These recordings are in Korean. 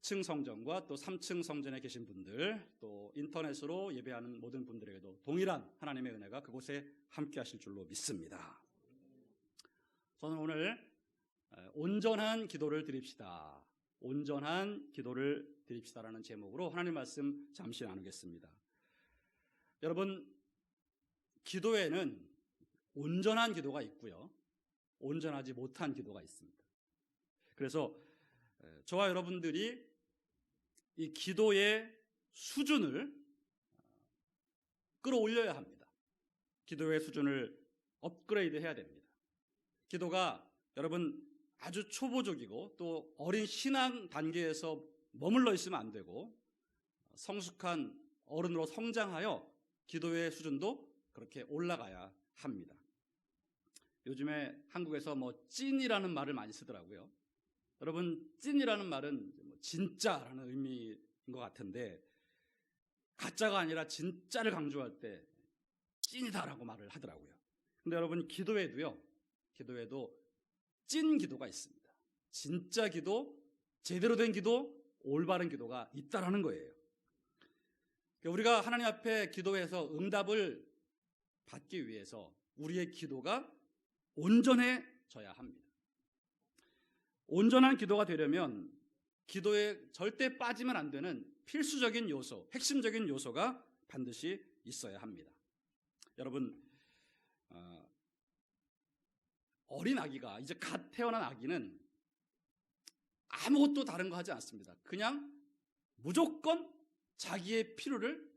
2층 성전과 또 3층 성전에 계신 분들, 또 인터넷으로 예배하는 모든 분들에게도 동일한 하나님의 은혜가 그곳에 함께 하실 줄로 믿습니다. 저는 오늘 온전한 기도를 드립시다. 온전한 기도를 드립시다라는 제목으로 하나님 말씀 잠시 나누겠습니다. 여러분, 기도에는 온전한 기도가 있고요, 온전하지 못한 기도가 있습니다. 그래서 저와 여러분들이 이 기도의 수준을 끌어올려야 합니다. 기도의 수준을 업그레이드 해야 됩니다. 기도가 여러분 아주 초보적이고 또 어린 신앙 단계에서 머물러 있으면 안 되고, 성숙한 어른으로 성장하여 기도의 수준도 그렇게 올라가야 합니다. 요즘에 한국에서 찐이라는 말을 많이 쓰더라고요. 여러분, 찐이라는 말은 진짜라는 의미인 것 같은데, 가짜가 아니라 진짜를 강조할 때 찐이다라고 말을 하더라고요. 근데 여러분, 기도에도 찐 기도가 있습니다. 진짜 기도, 제대로 된 기도, 올바른 기도가 있다라는 거예요. 우리가 하나님 앞에 기도해서 응답을 받기 위해서 우리의 기도가 온전해져야 합니다. 온전한 기도가 되려면 기도에 절대 빠지면 안 되는 필수적인 요소, 핵심적인 요소가 반드시 있어야 합니다. 여러분, 어린 아기가, 이제 갓 태어난 아기는 아무것도 다른 거 하지 않습니다. 그냥 무조건 자기의 필요를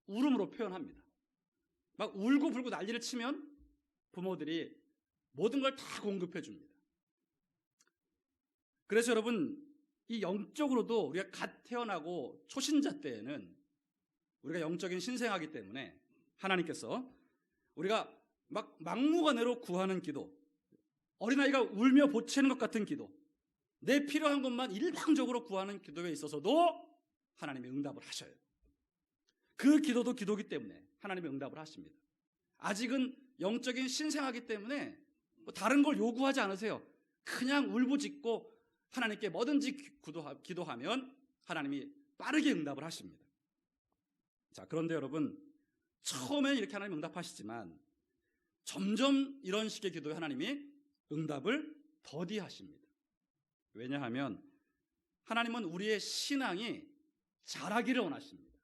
울음으로 표현합니다. 막 울고 불고 난리를 치면 부모들이 모든 걸 다 공급해 줍니다. 그래서 여러분, 이 영적으로도 우리가 갓 태어나고 초신자 때에는 우리가 영적인 신생아이기 때문에 하나님께서 우리가 막 막무가내로 구하는 기도, 어린아이가 울며 보채는 것 같은 기도, 내 필요한 것만 일방적으로 구하는 기도에 있어서도 하나님이 응답을 하셔요. 그 기도도 기도기 때문에 하나님이 응답을 하십니다. 아직은 영적인 신생아이기 때문에 다른 걸 요구하지 않으세요. 그냥 울부짖고 하나님께 뭐든지 기도하면 하나님이 빠르게 응답을 하십니다. 자, 그런데 여러분, 처음엔 이렇게 하나님 응답하시지만 점점 이런 식의 기도에 하나님이 응답을 더디하십니다. 왜냐하면 하나님은 우리의 신앙이 자라기를 원하십니다.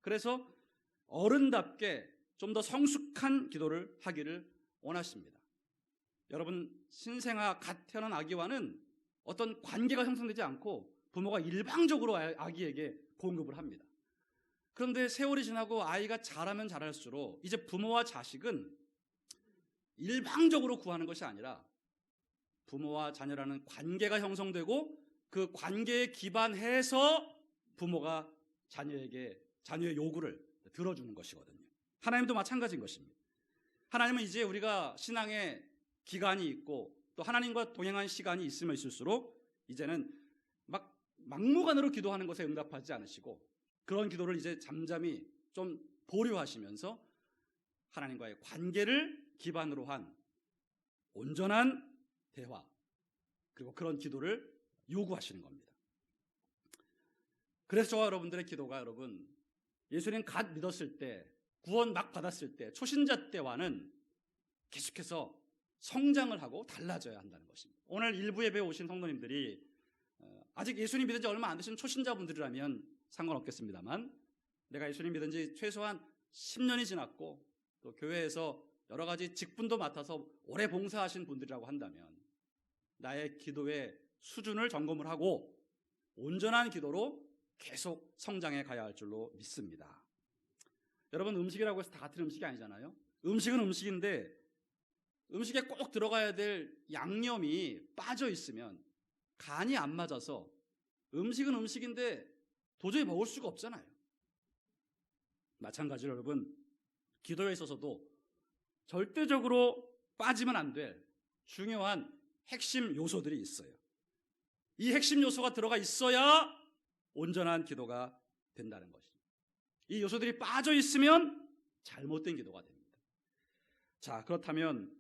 그래서 어른답게 좀 더 성숙한 기도를 하기를 원하십니다. 여러분, 신생아 갓 태어난 아기와는 어떤 관계가 형성되지 않고 부모가 일방적으로 아기에게 공급을 합니다. 그런데 세월이 지나고 아이가 자라면 자랄수록 이제 부모와 자식은 일방적으로 구하는 것이 아니라 부모와 자녀라는 관계가 형성되고 그 관계에 기반해서 부모가 자녀의 요구를 들어주는 것이거든요. 하나님도 마찬가지인 것입니다. 하나님은 이제 우리가 신앙의 기간이 있고 또 하나님과 동행한 시간이 있으면 있을수록 이제는 막무가내로 기도하는 것에 응답하지 않으시고, 그런 기도를 이제 잠잠히 좀 보류하시면서 하나님과의 관계를 기반으로 한 온전한 대화, 그리고 그런 기도를 요구하시는 겁니다. 그래서 저와 여러분들의 기도가, 여러분, 예수님 갓 믿었을 때, 구원 막 받았을 때, 초신자 때와는 계속해서 성장을 하고 달라져야 한다는 것입니다. 오늘 일부 예배에 오신 성도님들이 아직 예수님 믿은 지 얼마 안 되신 초신자분들이라면 상관없겠습니다만, 내가 예수님 믿은 지 최소한 10년이 지났고 또 교회에서 여러 가지 직분도 맡아서 오래 봉사하신 분들이라고 한다면 나의 기도의 수준을 점검을 하고 온전한 기도로 계속 성장해 가야 할 줄로 믿습니다. 여러분, 음식이라고 해서 다 같은 음식이 아니잖아요. 음식은 음식인데 음식에 꼭 들어가야 될 양념이 빠져 있으면 간이 안 맞아서 음식은 음식인데 도저히 먹을 수가 없잖아요. 마찬가지로 여러분, 기도에 있어서도 절대적으로 빠지면 안 될 중요한 핵심 요소들이 있어요. 이 핵심 요소가 들어가 있어야 온전한 기도가 된다는 것입니다. 이 요소들이 빠져 있으면 잘못된 기도가 됩니다. 자, 그렇다면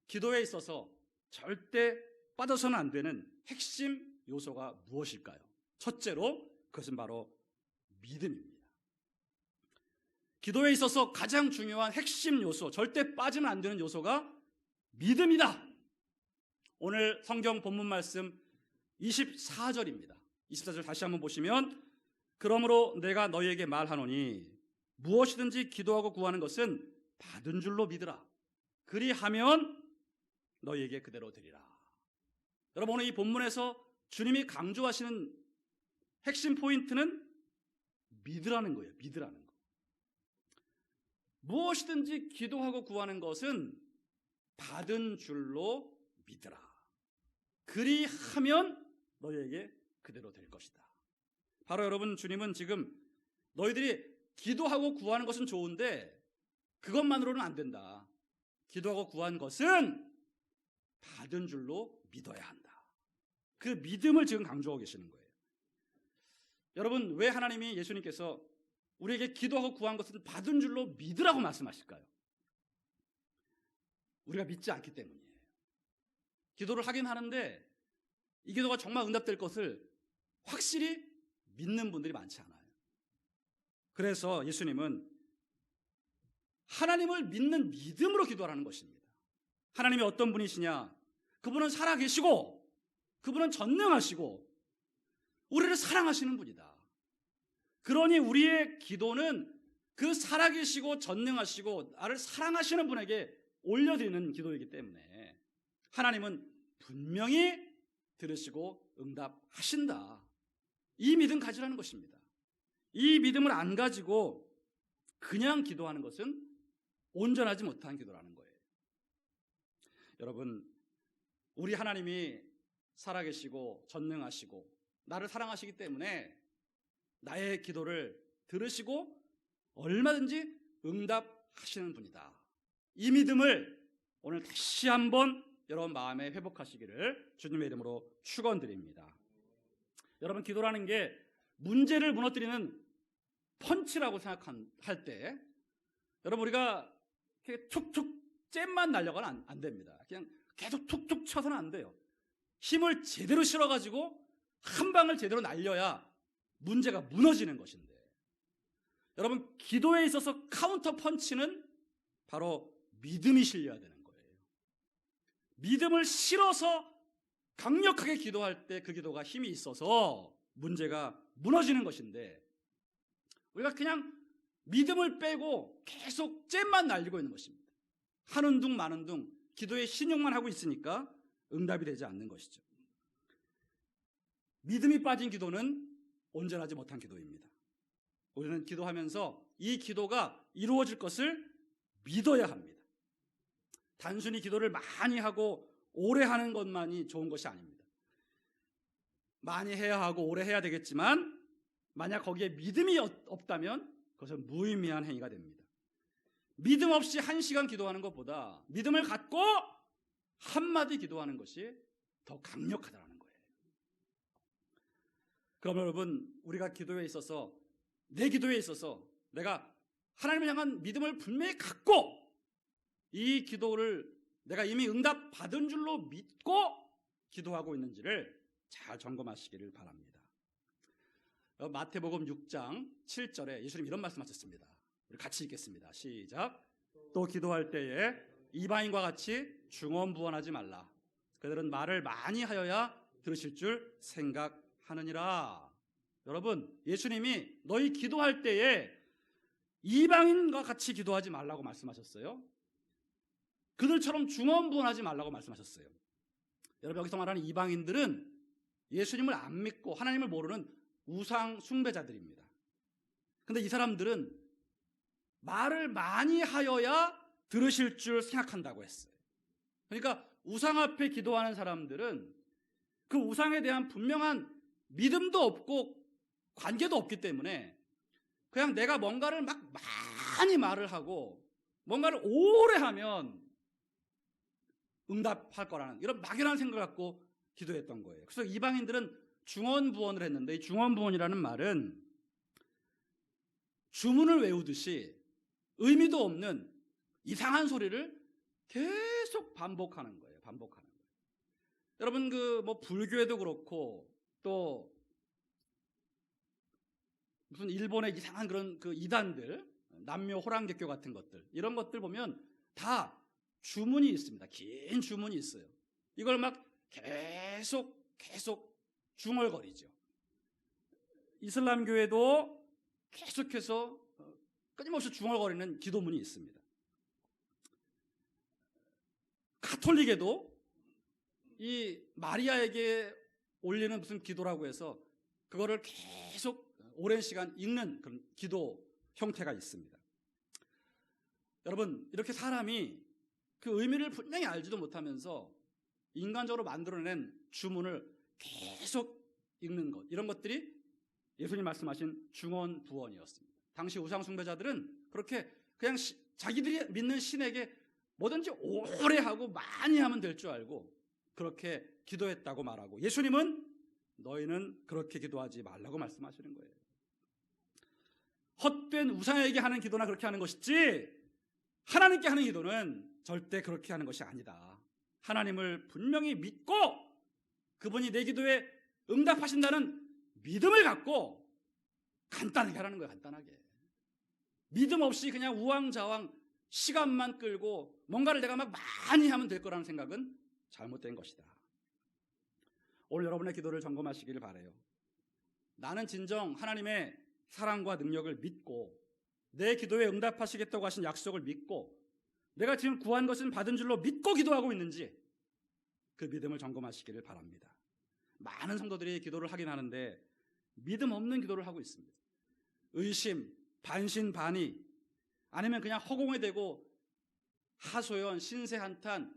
기도에 있어서 절대 빠져서는 안 되는 핵심 요소가 무엇일까요? 첫째로 그것은 바로 믿음입니다. 기도에 있어서 가장 중요한 핵심 요소, 절대 빠지면 안 되는 요소가 믿음이다. 오늘 성경 본문 말씀 24절입니다. 24절 다시 한번 보시면, 그러므로 내가 너희에게 말하노니 무엇이든지 기도하고 구하는 것은 받은 줄로 믿으라. 그리하면 너희에게 그대로 되리라. 여러분, 오늘 이 본문에서 주님이 강조하시는 핵심 포인트는 믿으라는 거예요. 믿으라는 거. 무엇이든지 기도하고 구하는 것은 받은 줄로 믿으라. 그리하면 너희에게 그대로 될 것이다. 바로 여러분, 주님은 지금 너희들이 기도하고 구하는 것은 좋은데 그것만으로는 안 된다. 기도하고 구한 것은 받은 줄로 믿어야 한다. 그 믿음을 지금 강조하고 계시는 거예요. 여러분, 왜 하나님이, 예수님께서 우리에게 기도하고 구한 것은 받은 줄로 믿으라고 말씀하실까요? 우리가 믿지 않기 때문이에요. 기도를 하긴 하는데 이 기도가 정말 응답될 것을 확실히 믿는 분들이 많지 않아요. 그래서 예수님은 하나님을 믿는 믿음으로 기도하라는 것입니다. 하나님이 어떤 분이시냐? 그분은 살아계시고 그분은 전능하시고 우리를 사랑하시는 분이다. 그러니 우리의 기도는 그 살아계시고 전능하시고 나를 사랑하시는 분에게 올려드리는 기도이기 때문에 하나님은 분명히 들으시고 응답하신다. 이 믿음 가지라는 것입니다. 이 믿음을 안 가지고 그냥 기도하는 것은 온전하지 못한 기도라는 거예요. 여러분, 우리 하나님이 살아계시고 전능하시고 나를 사랑하시기 때문에 나의 기도를 들으시고 얼마든지 응답하시는 분이다. 이 믿음을 오늘 다시 한번 여러분 마음에 회복하시기를 주님의 이름으로 축원드립니다. 여러분, 기도라는 게 문제를 무너뜨리는 펀치라고 생각할 때, 여러분, 우리가 이렇게 툭툭 잼만 날려가는 안 됩니다. 그냥 계속 툭툭 쳐서는 안 돼요. 힘을 제대로 실어가지고 한 방을 제대로 날려야 문제가 무너지는 것인데, 여러분, 기도에 있어서 카운터 펀치는 바로 믿음이 실려야 되는 거예요. 믿음을 실어서 강력하게 기도할 때 그 기도가 힘이 있어서 문제가 무너지는 것인데, 우리가 그냥 믿음을 빼고 계속 잼만 날리고 있는 것입니다. 하는 둥 마는 둥 기도에 신용만 하고 있으니까 응답이 되지 않는 것이죠. 믿음이 빠진 기도는 온전하지 못한 기도입니다. 우리는 기도하면서 이 기도가 이루어질 것을 믿어야 합니다. 단순히 기도를 많이 하고 오래 하는 것만이 좋은 것이 아닙니다. 많이 해야 하고 오래 해야 되겠지만 만약 거기에 믿음이 없다면 그것은 무의미한 행위가 됩니다. 믿음 없이 1시간 기도하는 것보다 믿음을 갖고 한마디 기도하는 것이 더 강력하다는 거예요. 그럼 여러분, 우리가 기도에 있어서, 내 기도에 있어서 내가 하나님을 향한 믿음을 분명히 갖고 이 기도를 내가 이미 응답 받은 줄로 믿고 기도하고 있는지를 잘 점검하시기를 바랍니다. 마태복음 6장 7절에 예수님 이런 말씀하셨습니다. 우리 같이 읽겠습니다. 시작. 또 기도할 때에 이방인과 같이 중언부언하지 말라. 그들은 말을 많이 하여야 들으실 줄 생각하느니라. 여러분, 예수님이 너희 기도할 때에 이방인과 같이 기도하지 말라고 말씀하셨어요. 그들처럼 중언부언하지 말라고 말씀하셨어요. 여러분, 여기서 말하는 이방인들은 예수님을 안 믿고 하나님을 모르는 우상 숭배자들입니다. 그런데 이 사람들은 말을 많이 하여야 들으실 줄 생각한다고 했어요. 그러니까 우상 앞에 기도하는 사람들은 그 우상에 대한 분명한 믿음도 없고 관계도 없기 때문에 그냥 내가 뭔가를 막 많이 말을 하고 뭔가를 오래 하면 응답할 거라는 이런 막연한 생각을 갖고 기도했던 거예요. 그래서 이방인들은 중언부언을 했는데, 이 중언부언이라는 말은 주문을 외우듯이 의미도 없는 이상한 소리를 계속 반복하는 거예요. 반복하는 거예요. 여러분, 불교에도 그렇고 또 무슨 일본의 이상한 그런 그 이단들, 남묘 호랑개교 같은 것들, 이런 것들 보면 다 주문이 있습니다. 긴 주문이 있어요. 이걸 막 계속 중얼거리죠. 이슬람교에도 계속해서 끊임없이 중얼거리는 기도문이 있습니다. 가톨릭에도 이 마리아에게 올리는 무슨 기도라고 해서 그거를 계속 오랜 시간 읽는 그런 기도 형태가 있습니다. 여러분, 이렇게 사람이 그 의미를 분명히 알지도 못하면서 인간적으로 만들어낸 주문을 계속 읽는 것, 이런 것들이 예수님 말씀하신 중언부언이었습니다. 당시 우상숭배자들은 그렇게 그냥 자기들이 믿는 신에게 뭐든지 오래 하고 많이 하면 될 줄 알고 그렇게 기도했다고 말하고, 예수님은 너희는 그렇게 기도하지 말라고 말씀하시는 거예요. 헛된 우상에게 하는 기도나 그렇게 하는 것이지 하나님께 하는 기도는 절대 그렇게 하는 것이 아니다. 하나님을 분명히 믿고 그분이 내 기도에 응답하신다는 믿음을 갖고 간단하게 하라는 거예요. 간단하게. 믿음 없이 그냥 우왕좌왕 시간만 끌고 뭔가를 내가 막 많이 하면 될 거라는 생각은 잘못된 것이다. 오늘 여러분의 기도를 점검하시기를 바라요. 나는 진정 하나님의 사랑과 능력을 믿고 내 기도에 응답하시겠다고 하신 약속을 믿고 내가 지금 구한 것은 받은 줄로 믿고 기도하고 있는지 그 믿음을 점검하시기를 바랍니다. 많은 성도들이 기도를 하긴 하는데 믿음 없는 기도를 하고 있습니다. 의심, 반신반의, 아니면 그냥 허공에 대고 하소연, 신세한탄,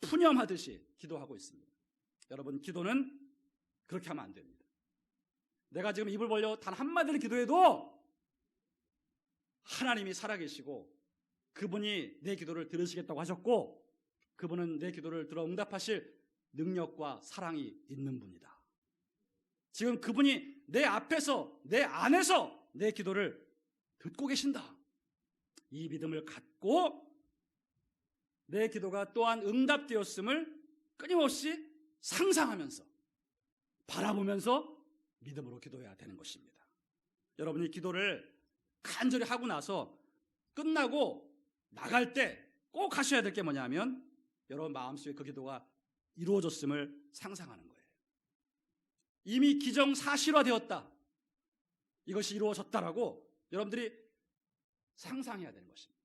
푸념하듯이 기도하고 있습니다. 여러분, 기도는 그렇게 하면 안 됩니다. 내가 지금 입을 벌려 단 한마디를 기도해도 하나님이 살아계시고 그분이 내 기도를 들으시겠다고 하셨고 그분은 내 기도를 들어 응답하실 능력과 사랑이 있는 분이다. 지금 그분이 내 앞에서, 내 안에서 내 기도를 듣고 계신다. 이 믿음을 갖고 내 기도가 또한 응답되었음을 끊임없이 상상하면서 바라보면서 믿음으로 기도해야 되는 것입니다. 여러분이 기도를 간절히 하고 나서 끝나고 나갈 때 꼭 하셔야 될 게 뭐냐면 여러분 마음속에 그 기도가 이루어졌음을 상상하는 거예요. 이미 기정사실화되었다. 이것이 이루어졌다라고 여러분들이 상상해야 되는 것입니다.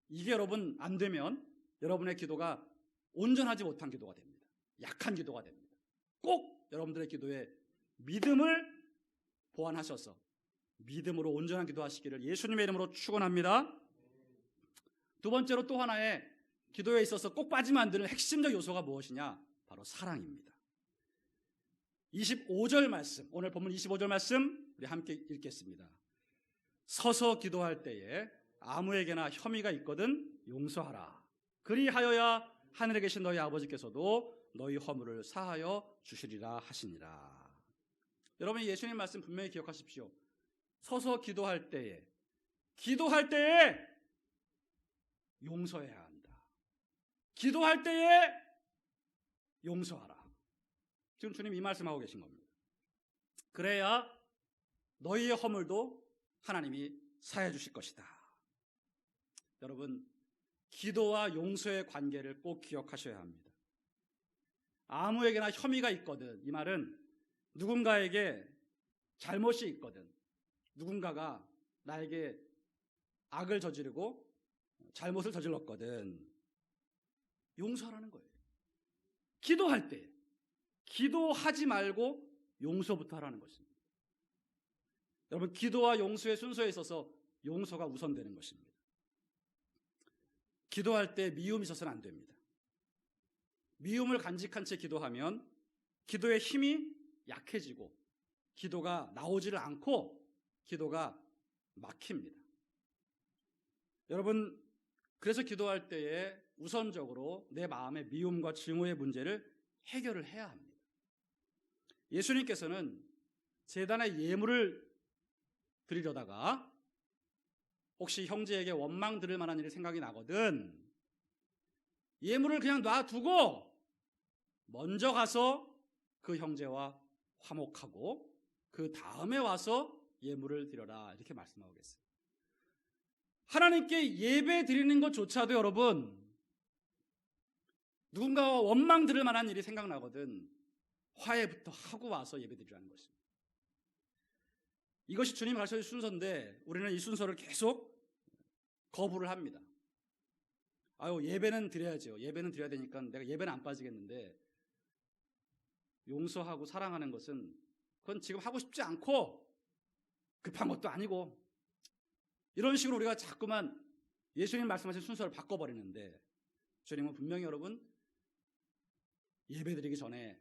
이게 여러분 안 되면 여러분의 기도가 온전하지 못한 기도가 됩니다. 약한 기도가 됩니다. 꼭 여러분들의 기도에 믿음을 보완하셔서 믿음으로 온전한 기도하시기를 예수님의 이름으로 축원합니다. 두 번째로 또 하나의 기도에 있어서 꼭 빠지면 안 되는 핵심적 요소가 무엇이냐? 바로 사랑입니다. 25절 말씀, 오늘 본문 25절 말씀 우리 함께 읽겠습니다. 서서 기도할 때에 아무에게나 혐의가 있거든 용서하라. 그리하여야 하늘에 계신 너희 아버지께서도 너희 허물을 사하여 주시리라 하시니라. 여러분 예수님 말씀 분명히 기억하십시오. 서서 기도할 때에 용서해야 한다. 기도할 때에 용서하라. 지금 주님 이 말씀하고 계신 겁니다. 그래야 너희의 허물도 하나님이 사해 주실 것이다. 여러분 기도와 용서의 관계를 꼭 기억하셔야 합니다. 아무에게나 혐의가 있거든, 이 말은 누군가에게 잘못이 있거든, 누군가가 나에게 악을 저지르고 잘못을 저질렀거든, 용서하라는 거예요. 기도할 때 기도하지 말고 용서부터 하라는 것입니다. 여러분 기도와 용서의 순서에 있어서 용서가 우선되는 것입니다. 기도할 때 미움이 있어서는 안 됩니다. 미움을 간직한 채 기도하면 기도의 힘이 약해지고 기도가 나오지를 않고 기도가 막힙니다. 여러분 그래서 기도할 때에 우선적으로 내 마음의 미움과 증오의 문제를 해결을 해야 합니다. 예수님께서는 제단에 예물을 드리려다가 혹시 형제에게 원망 들을 만한 일이 생각이 나거든 예물을 그냥 놔두고 먼저 가서 그 형제와 화목하고 그 다음에 와서 예물을 드려라 이렇게 말씀하고 계세요. 하나님께 예배 드리는 것조차도 여러분 누군가와 원망 들을 만한 일이 생각나거든 화해부터 하고 와서 예배 드리라는 것입니다. 이것이 주님 가르쳐주신 순서인데 우리는 이 순서를 계속 거부를 합니다. 예배는 드려야죠. 예배는 드려야 되니까 내가 예배는 안 빠지겠는데 용서하고 사랑하는 것은 그건 지금 하고 싶지 않고 급한 것도 아니고 이런 식으로 우리가 자꾸만 예수님 말씀하신 순서를 바꿔버리는데 주님은 분명히 여러분 예배드리기 전에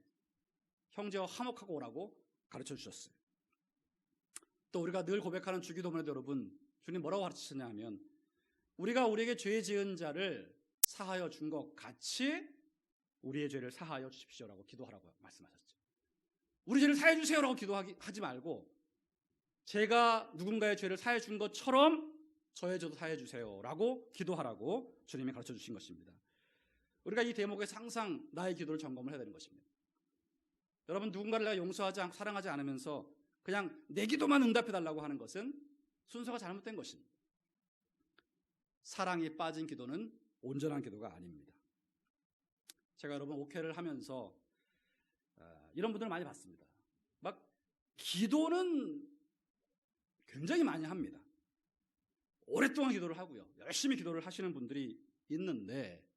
형제와 화목하고 오라고 가르쳐 주셨어요. 또 우리가 늘 고백하는 주기도문에도 여러분 주님 뭐라고 가르치셨냐 하면 우리가 우리에게 죄 지은 자를 사하여 준 것 같이 우리의 죄를 사하여 주십시오라고 기도하라고 말씀하셨죠. 우리 죄를 사해 주세요라고 기도하지 말고 제가 누군가의 죄를 사해 준 것처럼 저의 죄도 사해 주세요라고 기도하라고 주님이 가르쳐 주신 것입니다. 우리가 이 대목에서 항상 나의 기도를 점검을 해야 되는 것입니다. 여러분 누군가를 내가 용서하지 않고 사랑하지 않으면서 그냥 내 기도만 응답해 달라고 하는 것은 순서가 잘못된 것입니다. 사랑이 빠진 기도는 온전한 기도가 아닙니다. 제가 여러분 옥회를 하면서 이런 분들을 많이 봤습니다. 막 기도는 굉장히 많이 합니다. 오랫동안 기도를 하고요. 열심히 기도를 하시는 분들이 있는데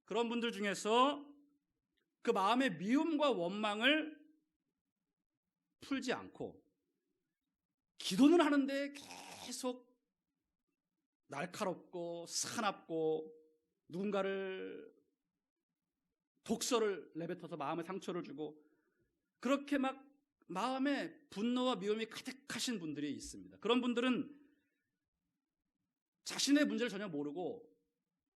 그런 분들 중에서 그 마음의 미움과 원망을 풀지 않고 기도는 하는데 계속 날카롭고 사납고 누군가를 독서를 내뱉어서 마음에 상처를 주고 그렇게 막 마음에 분노와 미움이 가득하신 분들이 있습니다. 그런 분들은 자신의 문제를 전혀 모르고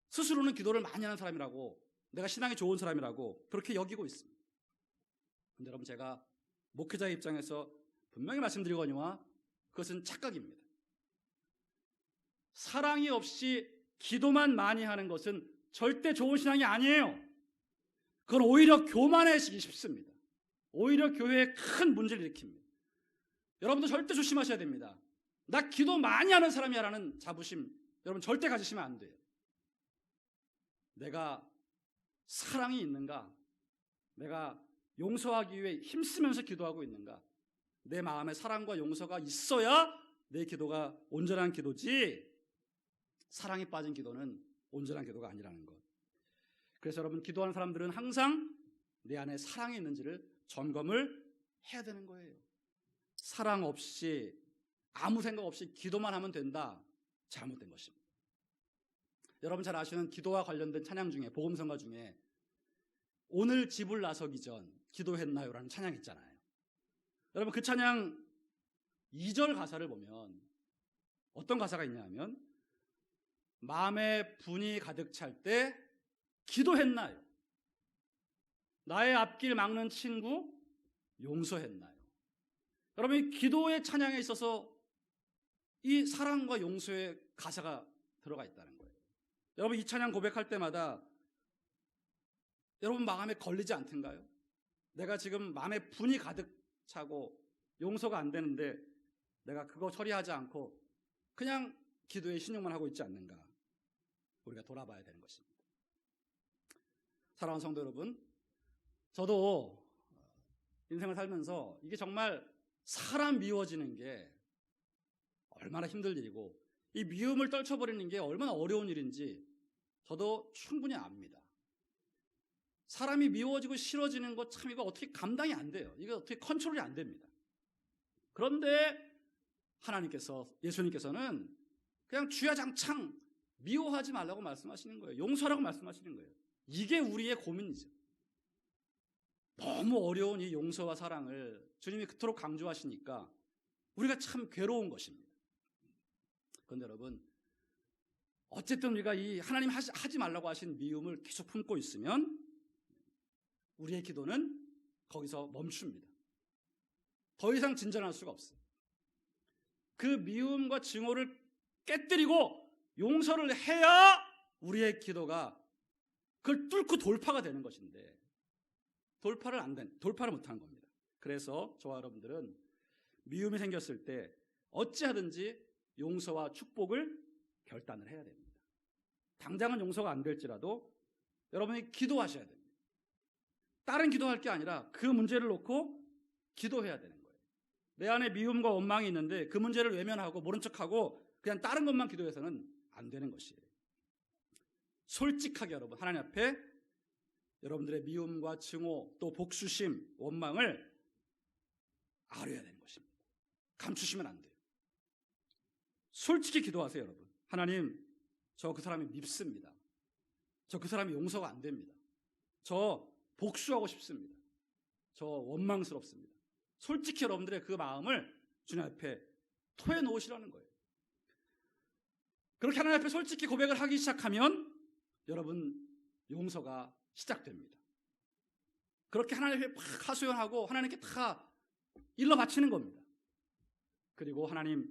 스스로는 기도를 많이 하는 사람이라고 내가 신앙이 좋은 사람이라고 그렇게 여기고 있습니다. 그런데 여러분 제가 목회자의 입장에서 분명히 말씀드리거니와 그것은 착각입니다. 사랑이 없이 기도만 많이 하는 것은 절대 좋은 신앙이 아니에요. 그건 오히려 교만해지기 쉽습니다. 오히려 교회에 큰 문제를 일으킵니다. 여러분도 절대 조심하셔야 됩니다. 나 기도 많이 하는 사람이야라는 자부심 여러분 절대 가지시면 안 돼요. 내가 사랑이 있는가? 내가 용서하기 위해 힘쓰면서 기도하고 있는가? 내 마음에 사랑과 용서가 있어야 내 기도가 온전한 기도지 사랑이 빠진 기도는 온전한 기도가 아니라는 것. 그래서 여러분 기도하는 사람들은 항상 내 안에 사랑이 있는지를 점검을 해야 되는 거예요. 사랑 없이 아무 생각 없이 기도만 하면 된다. 잘못된 것입니다. 여러분 잘 아시는 기도와 관련된 찬양 중에 복음성가 중에 오늘 집을 나서기 전 기도했나요? 라는 찬양 있잖아요. 여러분 그 찬양 2절 가사를 보면 어떤 가사가 있냐면 마음에 분이 가득 찰 때 기도했나요? 나의 앞길 막는 친구 용서했나요? 여러분 이 기도의 찬양에 있어서 이 사랑과 용서의 가사가 들어가 있다는 거예요. 여러분 이 찬양 고백할 때마다 여러분 마음에 걸리지 않던가요? 내가 지금 마음에 분이 가득 차고 용서가 안 되는데 내가 그거 처리하지 않고 그냥 기도에 신용만 하고 있지 않는가? 우리가 돌아봐야 되는 것입니다. 사랑하는 성도 여러분, 저도 인생을 살면서 이게 정말 사람 미워지는 게 얼마나 힘들 일이고 이 미움을 떨쳐버리는 게 얼마나 어려운 일인지 저도 충분히 압니다. 사람이 미워지고 싫어지는 것 참 이거 어떻게 감당이 안 돼요. 이거 어떻게 컨트롤이 안 됩니다. 그런데 하나님께서 예수님께서는 그냥 주야장창 미워하지 말라고 말씀하시는 거예요. 용서하라고 말씀하시는 거예요. 이게 우리의 고민이죠. 너무 어려운 이 용서와 사랑을 주님이 그토록 강조하시니까 우리가 참 괴로운 것입니다. 그런데 여러분 어쨌든 우리가 이 하나님 하지 말라고 하신 미움을 계속 품고 있으면 우리의 기도는 거기서 멈춥니다. 더 이상 진전할 수가 없어요. 그 미움과 증오를 깨뜨리고 용서를 해야 우리의 기도가 그걸 뚫고 돌파가 되는 것인데 돌파를 못하는 겁니다. 그래서 저와 여러분들은 미움이 생겼을 때 어찌하든지 용서와 축복을 결단을 해야 됩니다. 당장은 용서가 안 될지라도 여러분이 기도하셔야 됩니다. 다른 기도할 게 아니라 그 문제를 놓고 기도해야 되는 거예요. 내 안에 미움과 원망이 있는데 그 문제를 외면하고 모른 척하고 그냥 다른 것만 기도해서는 안 되는 것이에요. 솔직하게 여러분 하나님 앞에 여러분들의 미움과 증오 또 복수심, 원망을 아뢰야 되는 것입니다. 감추시면 안 돼요. 솔직히 기도하세요, 여러분. 하나님, 저 그 사람이 밉습니다. 저 그 사람이 용서가 안 됩니다. 저 복수하고 싶습니다. 저 원망스럽습니다. 솔직히 여러분들의 그 마음을 주님 앞에 토해 놓으시라는 거예요. 그렇게 하나님 앞에 솔직히 고백을 하기 시작하면 여러분 용서가 시작됩니다. 그렇게 하나님 앞에 막 하소연하고 하나님께 다 일러 바치는 겁니다. 그리고 하나님,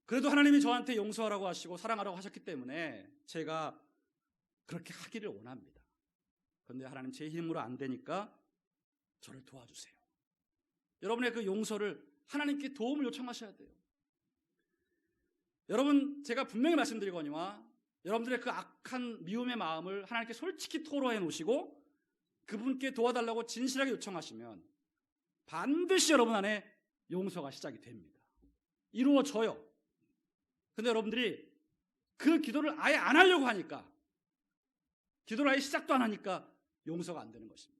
그래도 하나님이 저한테 용서하라고 하시고 사랑하라고 하셨기 때문에 제가 그렇게 하기를 원합니다. 그런데 하나님 제 힘으로 안 되니까 저를 도와주세요. 여러분의 그 용서를 하나님께 도움을 요청하셔야 돼요. 여러분, 제가 분명히 말씀드리거니와 여러분들의 그 악한 미움의 마음을 하나님께 솔직히 토로해 놓으시고 그분께 도와달라고 진실하게 요청하시면 반드시 여러분 안에 용서가 시작이 됩니다. 이루어져요. 근데 여러분들이 그 기도를 아예 안 하려고 하니까, 기도를 아예 시작도 안 하니까 용서가 안 되는 것입니다.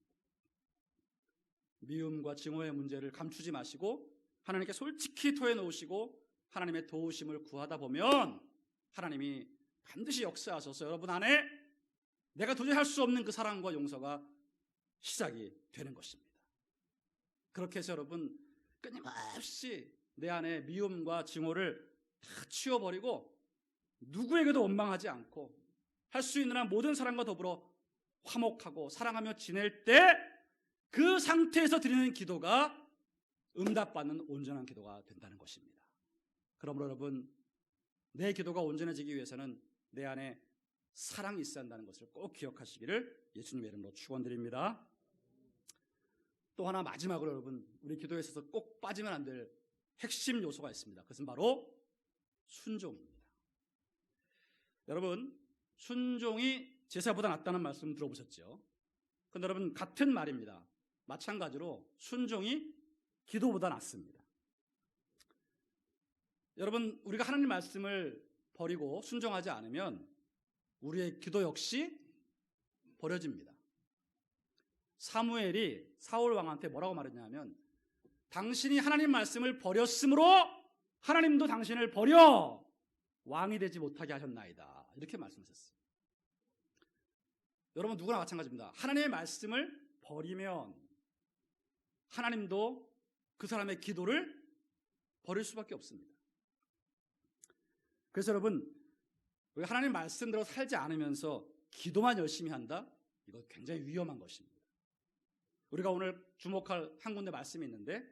미움과 증오의 문제를 감추지 마시고 하나님께 솔직히 토해 놓으시고 하나님의 도우심을 구하다 보면 하나님이 반드시 역사하셔서 여러분 안에 내가 도저히 할 수 없는 그 사랑과 용서가 시작이 되는 것입니다. 그렇게 해서 여러분 끊임없이 내 안에 미움과 증오를 다 치워버리고 누구에게도 원망하지 않고 할 수 있는 한 모든 사람과 더불어 화목하고 사랑하며 지낼 때 그 상태에서 드리는 기도가 응답받는 온전한 기도가 된다는 것입니다. 그러므로 여러분, 내 기도가 온전해지기 위해서는 내 안에 사랑이 있어야 한다는 것을 꼭 기억하시기를 예수님의 이름으로 축원드립니다. 또 하나 마지막으로 여러분, 우리 기도에 있어서 꼭 빠지면 안 될 핵심 요소가 있습니다. 그것은 바로 순종입니다. 여러분, 순종이 제사보다 낫다는 말씀 들어보셨죠? 그런데 여러분, 같은 말입니다. 마찬가지로 순종이 기도보다 낫습니다. 여러분, 우리가 하나님 말씀을 버리고 순종하지 않으면 우리의 기도 역시 버려집니다. 사무엘이 사울 왕한테 뭐라고 말했냐면, 당신이 하나님 말씀을 버렸으므로 하나님도 당신을 버려 왕이 되지 못하게 하셨나이다, 이렇게 말씀하셨어요. 여러분, 누구나 마찬가지입니다. 하나님의 말씀을 버리면 하나님도 그 사람의 기도를 버릴 수밖에 없습니다. 그래서 여러분, 우리가 하나님 말씀대로 살지 않으면서 기도만 열심히 한다? 이거 굉장히 위험한 것입니다. 우리가 오늘 주목할 한 군데 말씀이 있는데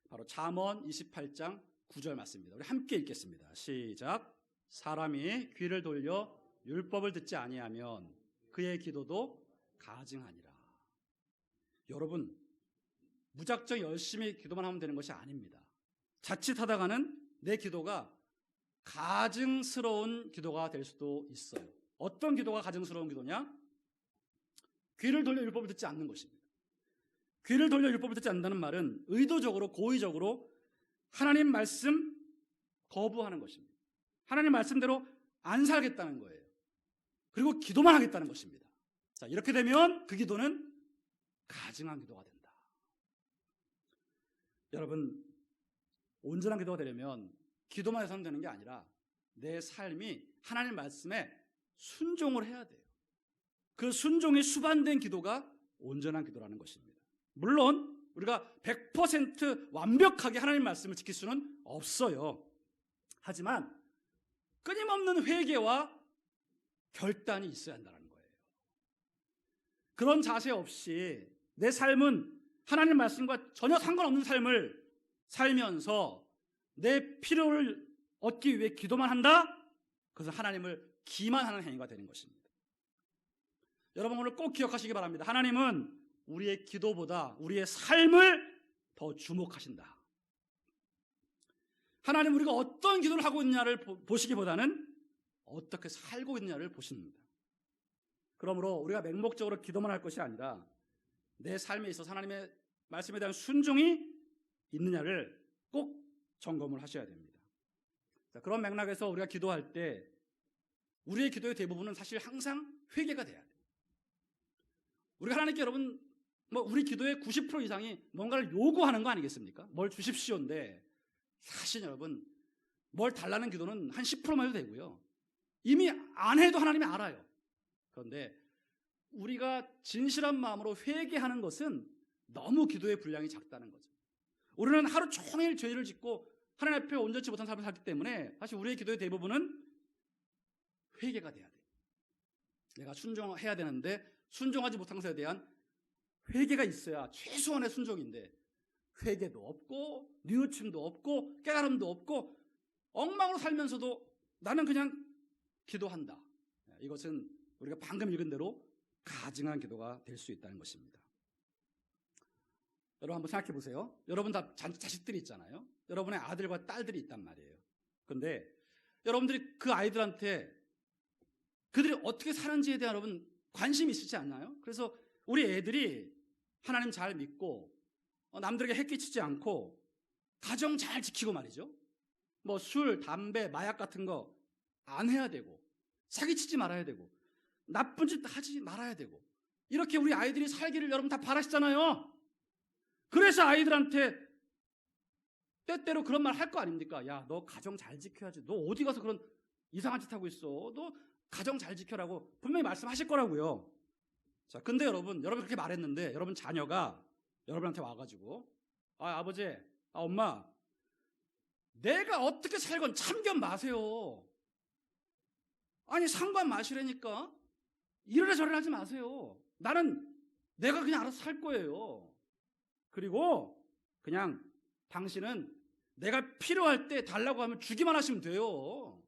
바로 잠언 28장 9절 말씀입니다. 우리 함께 읽겠습니다. 시작. 사람이 귀를 돌려 율법을 듣지 아니하면 그의 기도도 가증하니라. 여러분, 무작정 열심히 기도만 하면 되는 것이 아닙니다. 자칫하다가는 내 기도가 가증스러운 기도가 될 수도 있어요. 어떤 기도가 가증스러운 기도냐? 귀를 돌려 율법을 듣지 않는 것입니다. 귀를 돌려 율법을 듣지 않는다는 말은 의도적으로 고의적으로 하나님 말씀 거부하는 것입니다. 하나님 말씀대로 안 살겠다는 거예요. 그리고 기도만 하겠다는 것입니다. 자, 이렇게 되면 그 기도는 가증한 기도가 된다. 여러분, 온전한 기도가 되려면 기도만 해서는 되는 게 아니라 내 삶이 하나님 말씀에 순종을 해야 돼요. 그 순종이 수반된 기도가 온전한 기도라는 것입니다. 물론 우리가 100% 완벽하게 하나님 말씀을 지킬 수는 없어요. 하지만 끊임없는 회개와 결단이 있어야 한다는 거예요. 그런 자세 없이 내 삶은 하나님 말씀과 전혀 상관없는 삶을 살면서 내 필요를 얻기 위해 기도만 한다? 그것은 하나님을 기만하는 행위가 되는 것입니다. 여러분, 오늘 꼭 기억하시기 바랍니다. 하나님은 우리의 기도보다 우리의 삶을 더 주목하신다. 하나님 우리가 어떤 기도를 하고 있느냐를 보시기보다는 어떻게 살고 있느냐를 보십니다. 그러므로 우리가 맹목적으로 기도만 할 것이 아니라 내 삶에 있어서 하나님의 말씀에 대한 순종이 있느냐를 꼭 점검을 하셔야 됩니다. 자, 그런 맥락에서 우리가 기도할 때 우리의 기도의 대부분은 사실 항상 회개가 돼야 돼요. 우리가 하나님께 여러분 우리 기도의 90% 이상이 뭔가를 요구하는 거 아니겠습니까? 뭘 주십시오인데 사실 여러분 뭘 달라는 기도는 한 10%만 해도 되고요. 이미 안 해도 하나님이 알아요. 그런데 우리가 진실한 마음으로 회개하는 것은 너무 기도의 분량이 작다는 거죠. 우리는 하루 종일 죄를 짓고 하나님 앞에 온전치 못한 삶을 살기 때문에 사실 우리의 기도의 대부분은 회개가 돼야 돼요. 내가 순종해야 되는데 순종하지 못한 것에 대한 회개가 있어야 최소한의 순종인데 회개도 없고 뉘우침도 없고 깨달음도 없고 엉망으로 살면서도 나는 그냥 기도한다. 이것은 우리가 방금 읽은 대로 가증한 기도가 될 수 있다는 것입니다. 여러분 한번 생각해 보세요. 여러분 다 자식들이 있잖아요. 여러분의 아들과 딸들이 있단 말이에요. 그런데 여러분들이 그 아이들한테 그들이 어떻게 사는지에 대한 여러분 관심이 있으시지 않나요? 그래서 우리 애들이 하나님 잘 믿고 남들에게 해끼치지 않고 가정 잘 지키고 말이죠. 뭐 술, 담배, 마약 같은 거 안 해야 되고 사기치지 말아야 되고 나쁜 짓 하지 말아야 되고 이렇게 우리 아이들이 살기를 여러분 다 바라시잖아요. 그래서 아이들한테 때때로 그런 말 할 거 아닙니까? 야, 너 가정 잘 지켜야지. 너 어디 가서 그런 이상한 짓 하고 있어. 너 가정 잘 지켜라고 분명히 말씀하실 거라고요. 자, 근데 여러분 그렇게 말했는데 여러분 자녀가 여러분한테 와가지고 아버지, 엄마 내가 어떻게 살건 참견 마세요. 아니 상관 마시라니까 이래라 저래라 하지 마세요. 나는 내가 그냥 알아서 살 거예요. 그리고 그냥 당신은 내가 필요할 때 달라고 하면 주기만 하시면 돼요.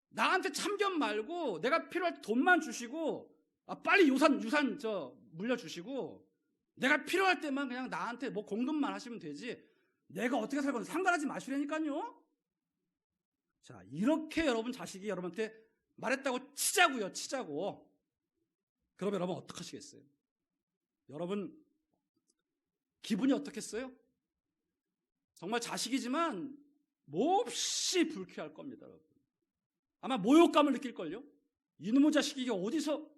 나한테 참견 말고 내가 필요할 때 돈만 주시고 빨리 유산 물려주시고 내가 필요할 때만 그냥 나한테 뭐 공급만 하시면 되지 내가 어떻게 살건 상관하지 마시라니까요. 자, 이렇게 여러분 자식이 여러분한테 말했다고 치자고. 그러면 여러분 어떻게 하시겠어요? 여러분 기분이 어떻겠어요? 정말 자식이지만 몹시 불쾌할 겁니다. 여러분. 아마 모욕감을 느낄걸요? 이놈의 자식이 이게 어디서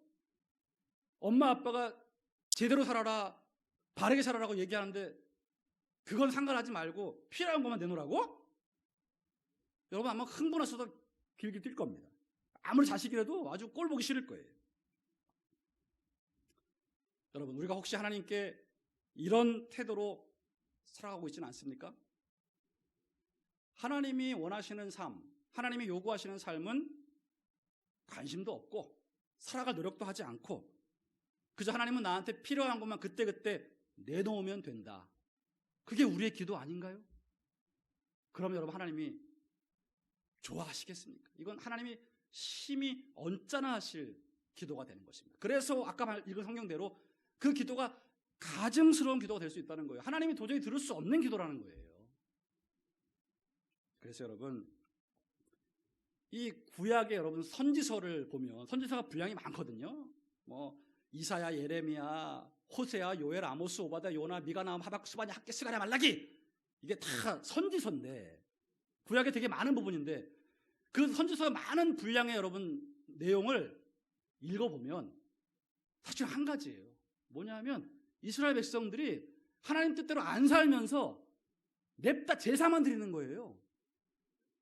엄마 아빠가 제대로 살아라 바르게 살아라고 얘기하는데 그건 상관하지 말고 필요한 것만 내놓으라고? 여러분 아마 흥분해서도 길게 뛸 겁니다. 아무리 자식이라도 아주 꼴 보기 싫을 거예요. 여러분 우리가 혹시 하나님께 이런 태도로 살아가고 있지는 않습니까? 하나님이 원하시는 삶, 하나님이 요구하시는 삶은 관심도 없고 살아갈 노력도 하지 않고 그저 하나님은 나한테 필요한 것만 그때그때 내놓으면 된다. 그게 우리의 기도 아닌가요? 그러면 여러분 하나님이 좋아하시겠습니까? 이건 하나님이 심히 언짢아 하실 기도가 되는 것입니다. 그래서 아까 읽은 성경대로 그 기도가 가증스러운 기도가 될 수 있다는 거예요. 하나님이 도저히 들을 수 없는 기도라는 거예요. 그래서 여러분 이 구약의 여러분 선지서를 보면 선지서가 분량이 많거든요. 뭐 이사야, 예레미야, 호세야, 요엘, 아모스, 오바댜, 요나, 미가, 나훔, 하박국, 스바냐, 학개, 스가랴, 말라기 이게 다 선지서인데 구약에 되게 많은 부분인데 그 선지서의 많은 분량의 여러분 내용을 읽어보면 사실 한 가지예요. 뭐냐면 이스라엘 백성들이 하나님 뜻대로 안 살면서 냅다 제사만 드리는 거예요.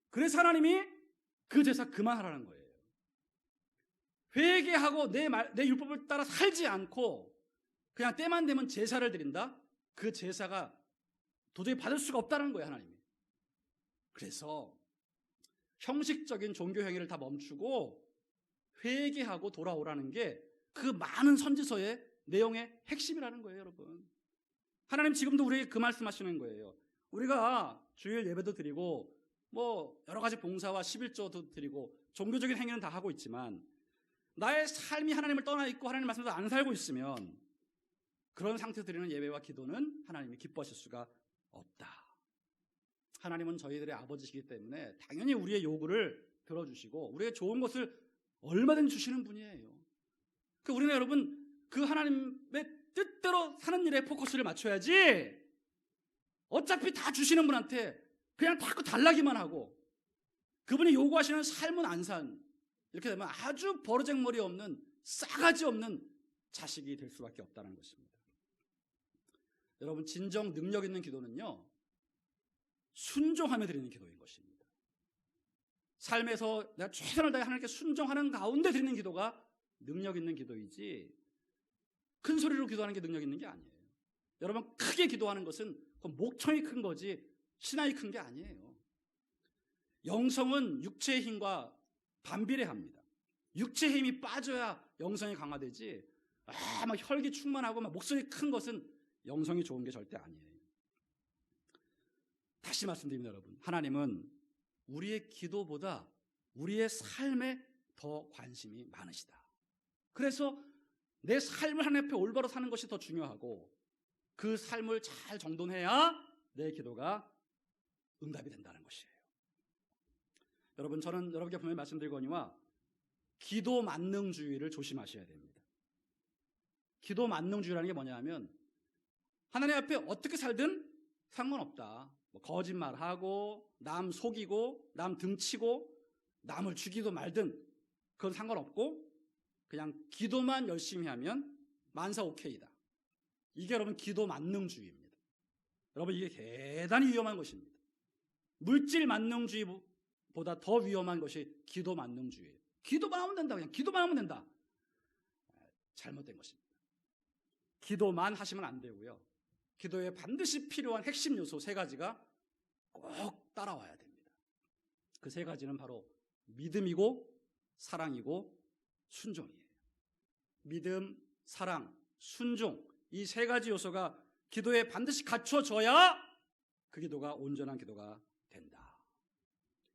그래서 하나님이 그 제사 그만하라는 거예요. 회개하고 내 율법을 따라 살지 않고 그냥 때만 되면 제사를 드린다? 그 제사가 도저히 받을 수가 없다는 거예요, 하나님이. 그래서 형식적인 종교 행위를 다 멈추고 회개하고 돌아오라는 게 그 많은 선지서의 내용의 핵심이라는 거예요, 여러분. 하나님 지금도 우리에게 그 말씀하시는 거예요. 우리가 주일 예배도 드리고 뭐 여러 가지 봉사와 11조도 드리고 종교적인 행위는 다 하고 있지만 나의 삶이 하나님을 떠나 있고 하나님 말씀대로 안 살고 있으면 그런 상태에서 드리는 예배와 기도는 하나님이 기뻐하실 수가 없다. 하나님은 저희들의 아버지시기 때문에 당연히 우리의 요구를 들어주시고 우리의 좋은 것을 얼마든지 주시는 분이에요. 우리는 여러분 그 하나님의 뜻대로 사는 일에 포커스를 맞춰야지 어차피 다 주시는 분한테 그냥 자꾸 달라기만 하고 그분이 요구하시는 삶은 안 산, 이렇게 되면 아주 버르장머리 없는 싸가지 없는 자식이 될 수밖에 없다는 것입니다. 여러분 진정 능력 있는 기도는요, 순종하며 드리는 기도인 것입니다. 삶에서 내가 최선을 다해 하나님께 순종하는 가운데 드리는 기도가 능력 있는 기도이지 큰 소리로 기도하는 게 능력 있는 게 아니에요. 여러분 크게 기도하는 것은 목청이 큰 거지 신앙이 큰 게 아니에요. 영성은 육체의 힘과 반비례합니다. 육체의 힘이 빠져야 영성이 강화되지 막 혈기 충만하고 막 목소리 큰 것은 영성이 좋은 게 절대 아니에요. 다시 말씀드립니다, 여러분. 하나님은 우리의 기도보다 우리의 삶에 더 관심이 많으시다. 그래서 내 삶을 하나님 앞에 올바로 사는 것이 더 중요하고 그 삶을 잘 정돈해야 내 기도가 응답이 된다는 것이에요. 여러분, 저는 여러분께 분명히 말씀드리거니와 기도 만능주의를 조심하셔야 됩니다. 기도 만능주의라는 게 뭐냐 하면 하나님 앞에 어떻게 살든 상관없다. 거짓말하고 남 속이고 남 등치고 남을 죽이고 말든 그건 상관없고 그냥 기도만 열심히 하면 만사 오케이다. 이게 여러분 기도 만능주의입니다. 여러분 이게 대단히 위험한 것입니다. 물질 만능주의보다 더 위험한 것이 기도 만능주의예요. 기도만 하면 된다. 그냥 기도만 하면 된다. 잘못된 것입니다. 기도만 하시면 안 되고요. 기도에 반드시 필요한 핵심 요소 3가지가 꼭 따라와야 됩니다. 그 3가지는 바로 믿음이고 사랑이고 순종이에요. 믿음, 사랑, 순종, 이 3가지 요소가 기도에 반드시 갖춰져야 그 기도가 온전한 기도가 된다.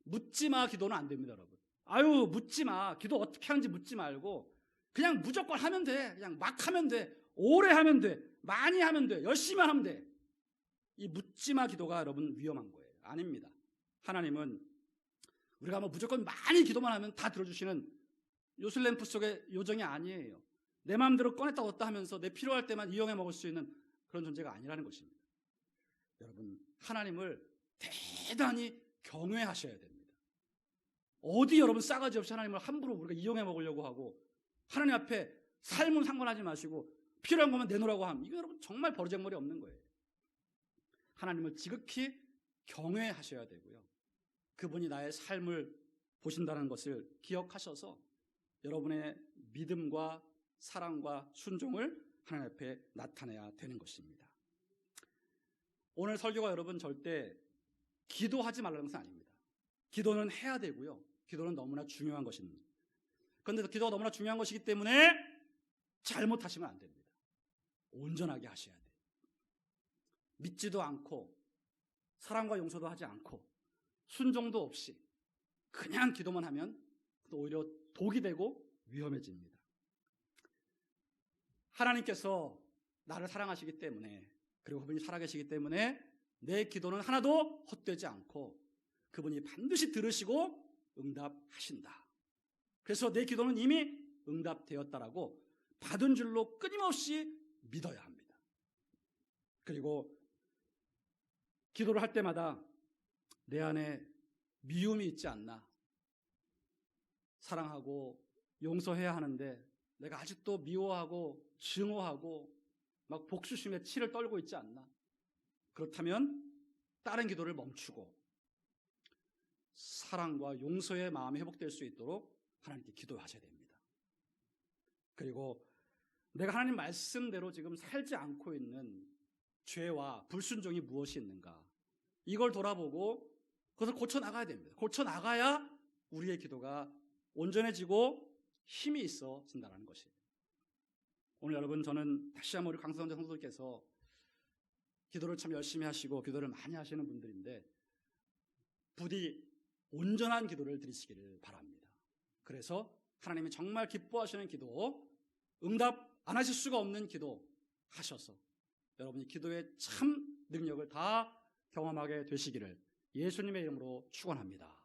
묻지마 기도는 안 됩니다, 여러분. 아유, 묻지마. 기도 어떻게 하는지 묻지 말고 그냥 무조건 하면 돼. 그냥 막 하면 돼. 오래 하면 돼. 많이 하면 돼. 열심히 하면 돼. 이 묻지마 기도가 여러분 위험한 거예요. 아닙니다. 하나님은 우리가 무조건 많이 기도만 하면 다 들어주시는 요술램프 속의 요정이 아니에요. 내 마음대로 꺼냈다 뒀다 하면서 내 필요할 때만 이용해 먹을 수 있는 그런 존재가 아니라는 것입니다. 여러분, 하나님을 대단히 경외하셔야 됩니다. 어디 여러분 싸가지 없이 하나님을 함부로 우리가 이용해 먹으려고 하고 하나님 앞에 삶은 상관하지 마시고 필요한 것만 내놓으라고 함. 이거 여러분 정말 버르장머리 없는 거예요. 하나님을 지극히 경외하셔야 되고요. 그분이 나의 삶을 보신다는 것을 기억하셔서 여러분의 믿음과 사랑과 순종을 하나님 앞에 나타내야 되는 것입니다. 오늘 설교가 여러분 절대 기도하지 말라는 것은 아닙니다. 기도는 해야 되고요. 기도는 너무나 중요한 것입니다. 그런데 기도가 너무나 중요한 것이기 때문에 잘못하시면 안 됩니다. 온전하게 하셔야 돼요. 믿지도 않고 사랑과 용서도 하지 않고 순종도 없이 그냥 기도만 하면 오히려 독이 되고 위험해집니다. 하나님께서 나를 사랑하시기 때문에 그리고 그분이 살아계시기 때문에 내 기도는 하나도 헛되지 않고 그분이 반드시 들으시고 응답하신다. 그래서 내 기도는 이미 응답되었다라고 받은 줄로 끊임없이 믿어야 합니다. 그리고 기도를 할 때마다 내 안에 미움이 있지 않나, 사랑하고 용서해야 하는데 내가 아직도 미워하고 증오하고 막 복수심에 치를 떨고 있지 않나, 그렇다면 다른 기도를 멈추고 사랑과 용서의 마음이 회복될 수 있도록 하나님께 기도하셔야 됩니다. 그리고 내가 하나님 말씀대로 지금 살지 않고 있는 죄와 불순종이 무엇이 있는가, 이걸 돌아보고 그것을 고쳐나가야 됩니다. 고쳐나가야 우리의 기도가 온전해지고 힘이 있어진다는 것이에요. 오늘 여러분, 저는 다시 한번 우리 강성대 성도들께서 기도를 참 열심히 하시고 기도를 많이 하시는 분들인데 부디 온전한 기도를 드리시기를 바랍니다. 그래서 하나님이 정말 기뻐하시는 기도, 응답 안 하실 수가 없는 기도 하셔서 여러분이 기도의 참 능력을 다 경험하게 되시기를 예수님의 이름으로 축원합니다.